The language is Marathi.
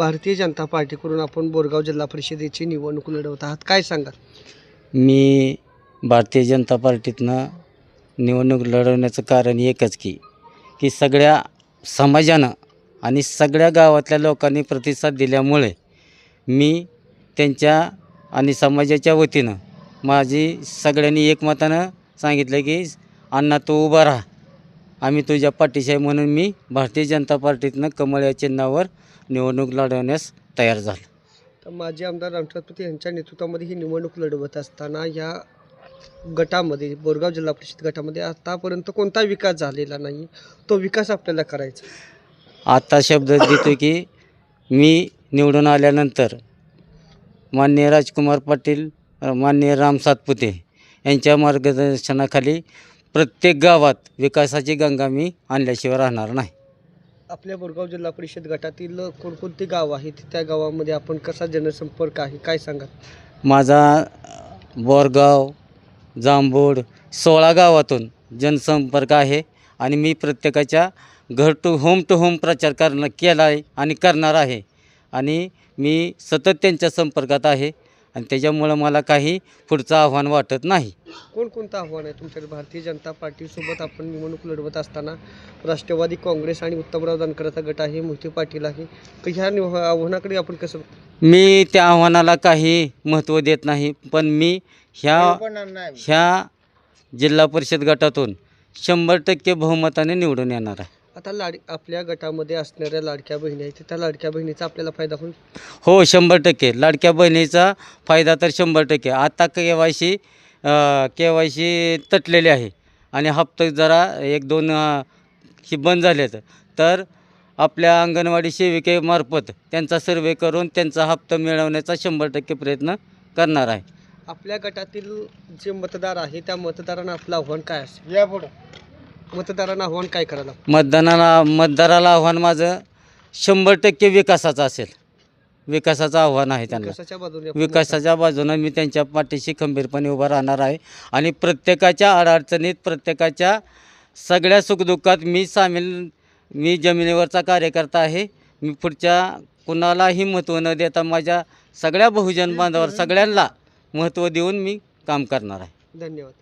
भारतीय जनता पार्टीकडून आपण बोरगाव जिल्हा परिषदेची निवडणूक लढवत आहात, काय सांगाल? मी भारतीय जनता पार्टीतनं निवडणूक लढवण्याचं कारण एकच की सगळ्या समाजानं आणि सगळ्या गावातल्या लोकांनी प्रतिसाद दिल्यामुळे मी त्यांच्या आणि समाजाच्या वतीनं माझी सगळ्यांनी एकमतानं सांगितलं की अण्णा तू उभा राहा, आम्ही तुझ्या पाठीशी आहे, म्हणून मी भारतीय जनता पार्टीतनं कमळ या चिन्हावर निवडणूक लढवण्यास तयार झालो. तर माजी आमदार रामचंद्र यांच्या नेतृत्वामध्ये ही निवडणूक लढवत असताना या गटामध्ये, बोरगाव जिल्हा परिषद गटामध्ये आतापर्यंत कोणता विकास झालेला नाही, तो विकास आपल्याला करायचा. आता शब्द देतो की मी निवडून आल्यानंतर माननीय राजकुमार पाटील, माननीय राम सातपुते यांच्या मार्गदर्शनाखाली प्रत्येक गावात विकासाची गंगा मी आणल्याशिवाय राहणार नाही. आपल्या बोरगाव जिल्हा परिषद गटातील कोणकोणती गावं आहेत, त्या गावामध्ये आपण कसा जनसंपर्क आहे, काय सांगाल? माझा बोरगाव, जांभूड 16 गावातून जनसंपर्क आहे आणि मी प्रत्येकाच्या घर टू होम प्रचार केला आहे आणि करणार आहे आणि मी सतत त्यांच्या संपर्कात आहे आणि त्याच्यामुळं मला काही पुढचं आव्हान वाटत नाही. कोणकोणतं आव्हान आहे तुमच्याकडे? भारतीय जनता पार्टीसोबत आपण निवडणूक लढवत असताना राष्ट्रवादी काँग्रेस आणि उत्तमराव जानकरचा गट आहे, मोहिते पाटील आहे, तर ह्या आव्हानाकडे आपण कसं? मी त्या आव्हानाला काही महत्त्व देत नाही, पण मी ह्या जिल्हा परिषद गटातून 100% बहुमताने निवडून येणार आहे. आता आपल्या गटामध्ये असणाऱ्या लाडक्या बहिणी आहेत, त्या लाडक्या बहिणीचा आपल्याला फायदा होईल? हो, 100%. लाडक्या बहिणीचा फायदा तर 100%. आता KYC तटलेले आहे आणि हप्ते जरा 1-2 ही बंद झालेत, तर आपल्या अंगणवाडी सेविकेमार्फत त्यांचा सर्वे करून त्यांचा हप्ता मिळवण्याचा 100% प्रयत्न करणार आहे. आपल्या गटातील जे मतदार आहे त्या मतदारांना आपलं आव्हान काय असेल? यापुढे मतदारांना आव्हान काय करायला? मतदाराला आव्हान माझं 100% विकासाचं असेल. विकासाचं आव्हान आहे त्यांना. विकासाच्या बाजूने मी त्यांच्या पाठीशी खंबीरपणे उभा राहणार आहे आणि प्रत्येकाच्या अडचणीत, प्रत्येकाच्या सगळ्या सुखदुःखात मी जमिनीवरचा कार्यकर्ता आहे. मी पुढच्या कुणालाही महत्त्व न देता माझ्या सगळ्या बहुजन बांधवांवर सगळ्यांना महत्त्व देऊन मी काम करणार आहे. धन्यवाद.